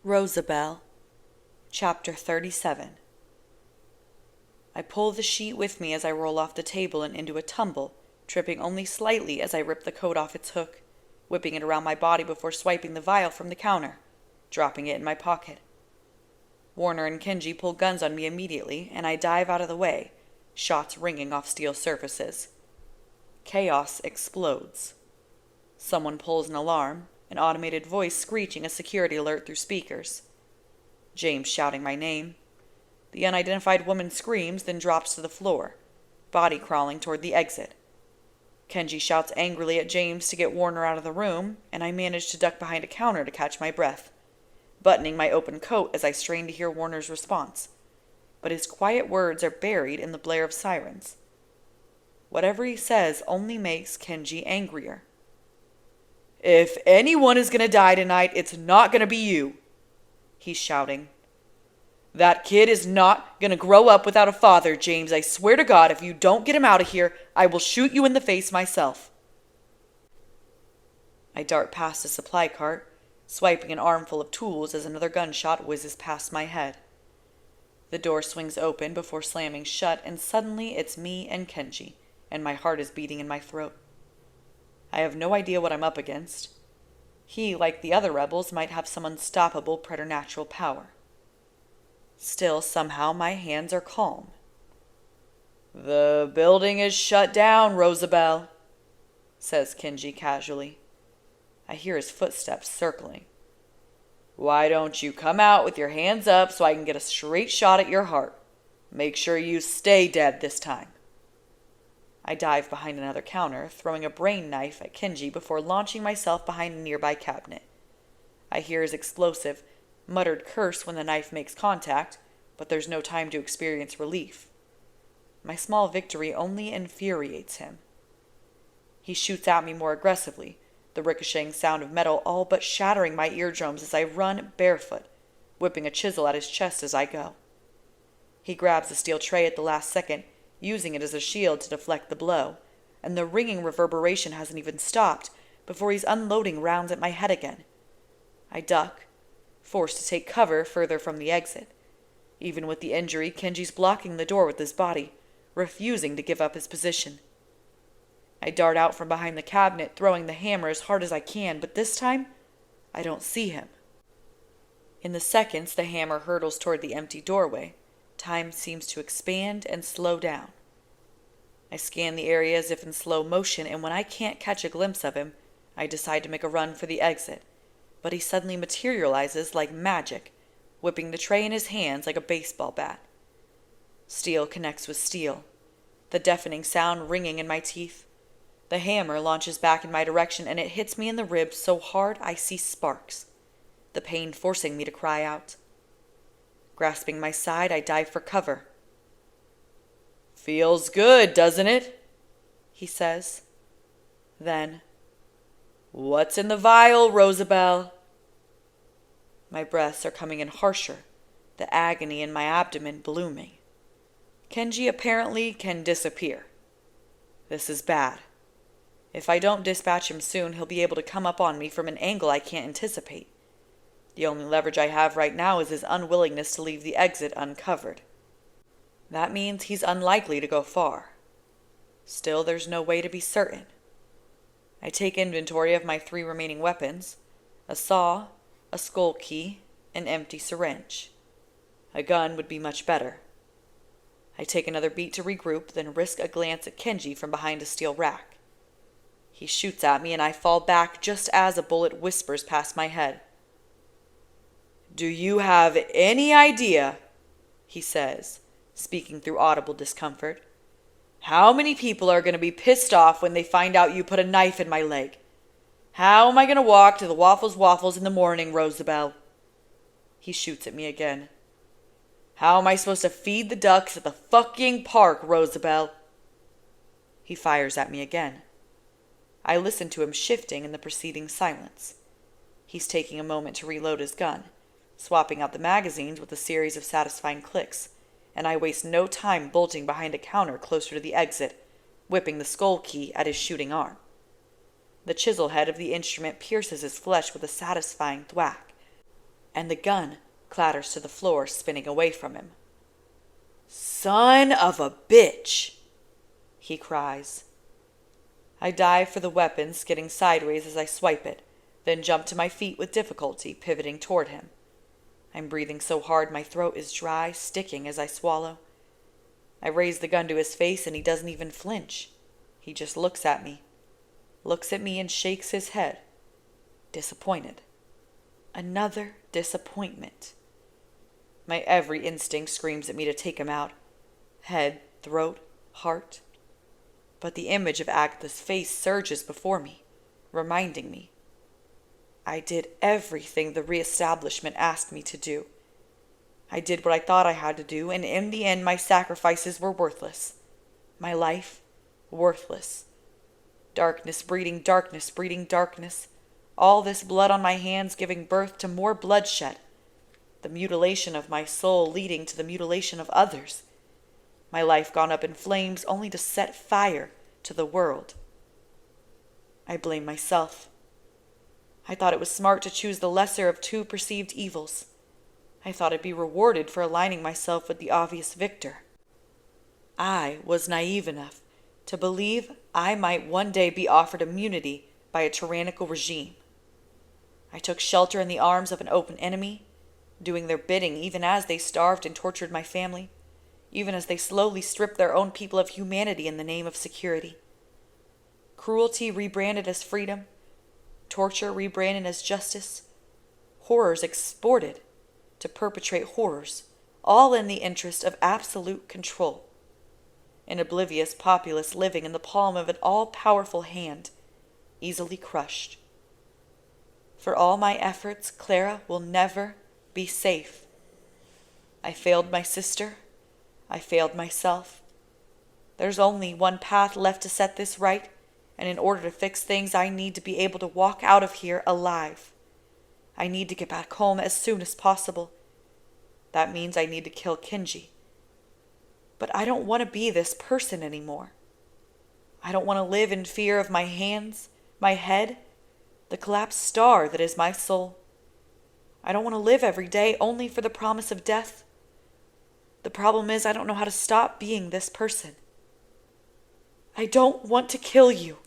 Rosabelle, Chapter 37. I pull the sheet with me as I roll off the table and into a tumble, tripping only slightly as I rip the coat off its hook, whipping it around my body before swiping the vial from the counter, dropping it in my pocket. Warner and Kenji pull guns on me immediately, and I dive out of the way, shots ringing off steel surfaces. Chaos explodes. Someone pulls an alarm, an automated voice screeching a security alert through speakers. James shouting my name. The unidentified woman screams, then drops to the floor, body crawling toward the exit. Kenji shouts angrily at James to get Warner out of the room, and I manage to duck behind a counter to catch my breath, buttoning my open coat as I strain to hear Warner's response. But his quiet words are buried in the blare of sirens. Whatever he says only makes Kenji angrier. "If anyone is gonna die tonight, it's not gonna be you," he's shouting. "That kid is not gonna grow up without a father, James. I swear to God, if you don't get him out of here, I will shoot you in the face myself." I dart past a supply cart, swiping an armful of tools as another gunshot whizzes past my head. The door swings open before slamming shut, and suddenly it's me and Kenji, and my heart is beating in my throat. I have no idea what I'm up against. He, like the other rebels, might have some unstoppable preternatural power. Still, somehow, my hands are calm. "The building is shut down, Rosabelle," says Kenji casually. I hear his footsteps circling. "Why don't you come out with your hands up so I can get a straight shot at your heart? Make sure you stay dead this time." I dive behind another counter, throwing a brain knife at Kenji before launching myself behind a nearby cabinet. I hear his explosive, muttered curse when the knife makes contact, but there's no time to experience relief. My small victory only infuriates him. He shoots at me more aggressively, the ricocheting sound of metal all but shattering my eardrums as I run barefoot, whipping a chisel at his chest as I go. He grabs a steel tray at the last second, using it as a shield to deflect the blow, and the ringing reverberation hasn't even stopped before he's unloading rounds at my head again. I duck, forced to take cover further from the exit. Even with the injury, Kenji's blocking the door with his body, refusing to give up his position. I dart out from behind the cabinet, throwing the hammer as hard as I can, but this time, I don't see him. In the seconds the hammer hurtles toward the empty doorway, time seems to expand and slow down. I scan the area as if in slow motion, and when I can't catch a glimpse of him, I decide to make a run for the exit. But he suddenly materializes like magic, whipping the tray in his hands like a baseball bat. Steel connects with steel, the deafening sound ringing in my teeth. The hammer launches back in my direction, and it hits me in the ribs so hard I see sparks, the pain forcing me to cry out. Grasping my side, I dive for cover. "Feels good, doesn't it?" he says. Then, "What's in the vial, Rosabelle?" My breaths are coming in harsher, the agony in my abdomen blooming. Kenji apparently can disappear. This is bad. If I don't dispatch him soon, he'll be able to come up on me from an angle I can't anticipate. The only leverage I have right now is his unwillingness to leave the exit uncovered. That means he's unlikely to go far. Still, there's no way to be certain. I take inventory of my 3 remaining weapons: a saw, a skull key, an empty syringe. A gun would be much better. I take another beat to regroup, then risk a glance at Kenji from behind a steel rack. He shoots at me, and I fall back just as a bullet whispers past my head. "Do you have any idea," he says, speaking through audible discomfort, "how many people are going to be pissed off when they find out you put a knife in my leg? How am I going to walk to the Waffles in the morning, Rosabelle?" He shoots at me again. "How am I supposed to feed the ducks at the fucking park, Rosabelle?" He fires at me again. I listen to him shifting in the preceding silence. He's taking a moment to reload his gun, swapping out the magazines with a series of satisfying clicks, and I waste no time bolting behind a counter closer to the exit, whipping the skull key at his shooting arm. The chisel head of the instrument pierces his flesh with a satisfying thwack, and the gun clatters to the floor, spinning away from him. "Son of a bitch!" he cries. I dive for the weapon, skidding sideways as I swipe it, then jump to my feet with difficulty, pivoting toward him. I'm breathing so hard my throat is dry, sticking as I swallow. I raise the gun to his face and he doesn't even flinch. He just looks at me and shakes his head, disappointed. Another disappointment. My every instinct screams at me to take him out. Head, throat, heart. But the image of Agatha's face surges before me, reminding me. I did everything the reestablishment asked me to do. I did what I thought I had to do, and in the end my sacrifices were worthless. My life, worthless. Darkness breeding darkness. All this blood on my hands giving birth to more bloodshed. The mutilation of my soul leading to the mutilation of others. My life gone up in flames only to set fire to the world. I blame myself. I thought it was smart to choose the lesser of two perceived evils. I thought I'd be rewarded for aligning myself with the obvious victor. I was naive enough to believe I might one day be offered immunity by a tyrannical regime. I took shelter in the arms of an open enemy, doing their bidding even as they starved and tortured my family, even as they slowly stripped their own people of humanity in the name of security. Cruelty rebranded as freedom, torture rebranded as justice, horrors exported to perpetrate horrors, all in the interest of absolute control. An oblivious populace living in the palm of an all-powerful hand, easily crushed. For all my efforts, Clara will never be safe. I failed my sister. I failed myself. There's only one path left to set this right, and in order to fix things, I need to be able to walk out of here alive. I need to get back home as soon as possible. That means I need to kill Kenji. But I don't want to be this person anymore. I don't want to live in fear of my hands, my head, the collapsed star that is my soul. I don't want to live every day only for the promise of death. The problem is I don't know how to stop being this person. I don't want to kill you,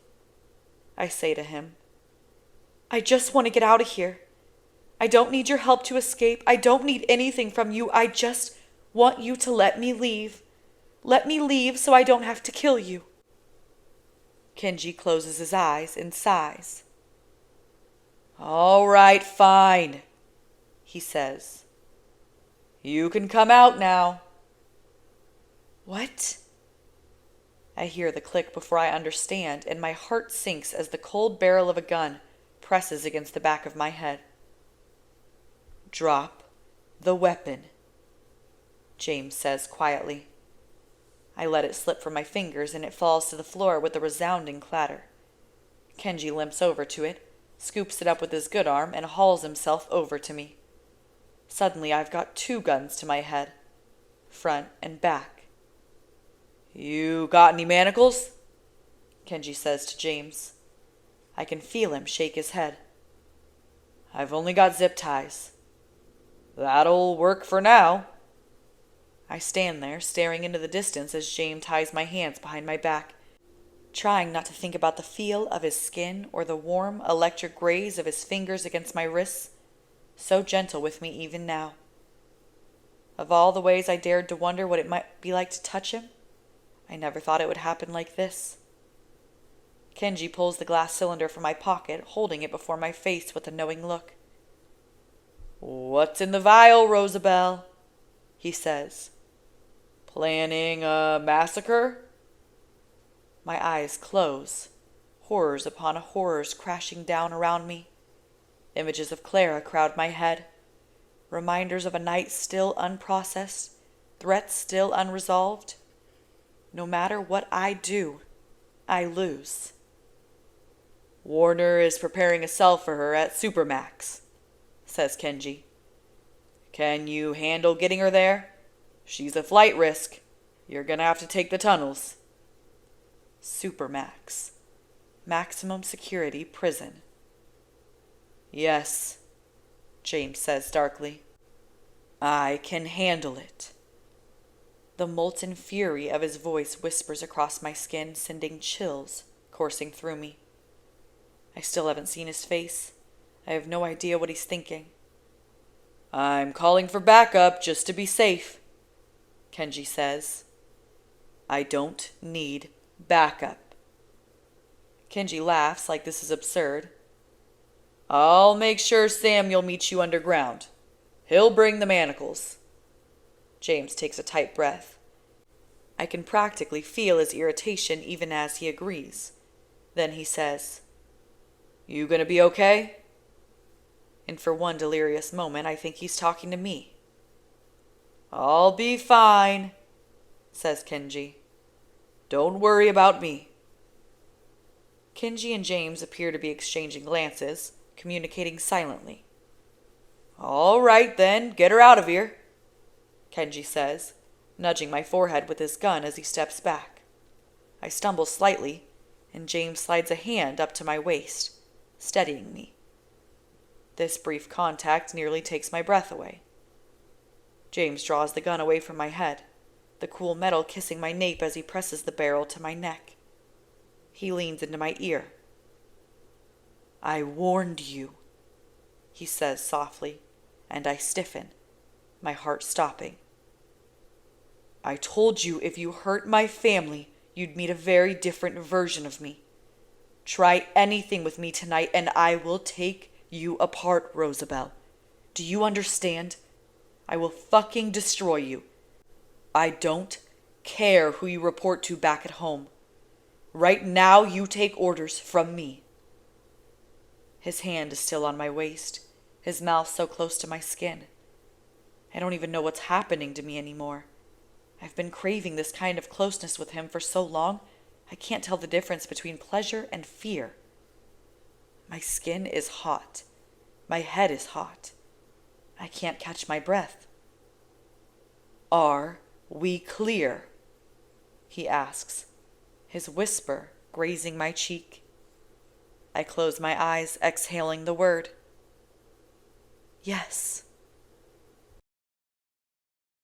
I say to him. I just want to get out of here. I don't need your help to escape. I don't need anything from you. I just want you to let me leave. Let me leave so I don't have to kill you. Kenji closes his eyes and sighs. All right, fine, he says. You can come out now. What? I hear the click before I understand, and my heart sinks as the cold barrel of a gun presses against the back of my head. Drop the weapon, James says quietly. I let it slip from my fingers, and it falls to the floor with a resounding clatter. Kenji limps over to it, scoops it up with his good arm, and hauls himself over to me. Suddenly I've got two guns to my head, front and back. You got any manacles? Kenji says to James. I can feel him shake his head. I've only got zip ties. That'll work for now. I stand there, staring into the distance as James ties my hands behind my back, trying not to think about the feel of his skin or the warm, electric graze of his fingers against my wrists, so gentle with me even now. Of all the ways I dared to wonder what it might be like to touch him, I never thought it would happen like this. Kenji pulls the glass cylinder from my pocket, holding it before my face with a knowing look. What's in the vial, Rosabelle? He says. Planning a massacre? My eyes close, horrors upon horrors crashing down around me. Images of Clara crowd my head, reminders of a night still unprocessed, threats still unresolved. No matter what I do, I lose. Warner is preparing a cell for her at Supermax, says Kenji. Can you handle getting her there? She's a flight risk. You're gonna have to take the tunnels. Supermax. Maximum security prison. Yes. James says darkly. I can handle it. The molten fury of his voice whispers across my skin, sending chills coursing through me. I still haven't seen his face. I have no idea what he's thinking. I'm calling for backup just to be safe, Kenji says. I don't need backup. Kenji laughs like this is absurd. I'll make sure Samuel meets you underground. He'll bring the manacles. James takes a tight breath. I can practically feel his irritation even as he agrees. Then he says, You gonna be okay? And for one delirious moment, I think he's talking to me. I'll be fine, says Kenji. Don't worry about me. Kenji and James appear to be exchanging glances, communicating silently. All right, then, get her out of here, Kenji says, nudging my forehead with his gun as he steps back. I stumble slightly, and James slides a hand up to my waist, steadying me. This brief contact nearly takes my breath away. James draws the gun away from my head, the cool metal kissing my nape as he presses the barrel to my neck. He leans into my ear. I warned you, he says softly, and I stiffen, my heart stopping. I told you if you hurt my family, you'd meet a very different version of me. Try anything with me tonight and I will take you apart, Rosabelle. Do you understand? I will fucking destroy you. I don't care who you report to back at home. Right now you take orders from me. His hand is still on my waist, his mouth so close to my skin. I don't even know what's happening to me anymore. I've been craving this kind of closeness with him for so long, I can't tell the difference between pleasure and fear. My skin is hot. My head is hot. I can't catch my breath. Are we clear? He asks, his whisper grazing my cheek. I close my eyes, exhaling the word. Yes.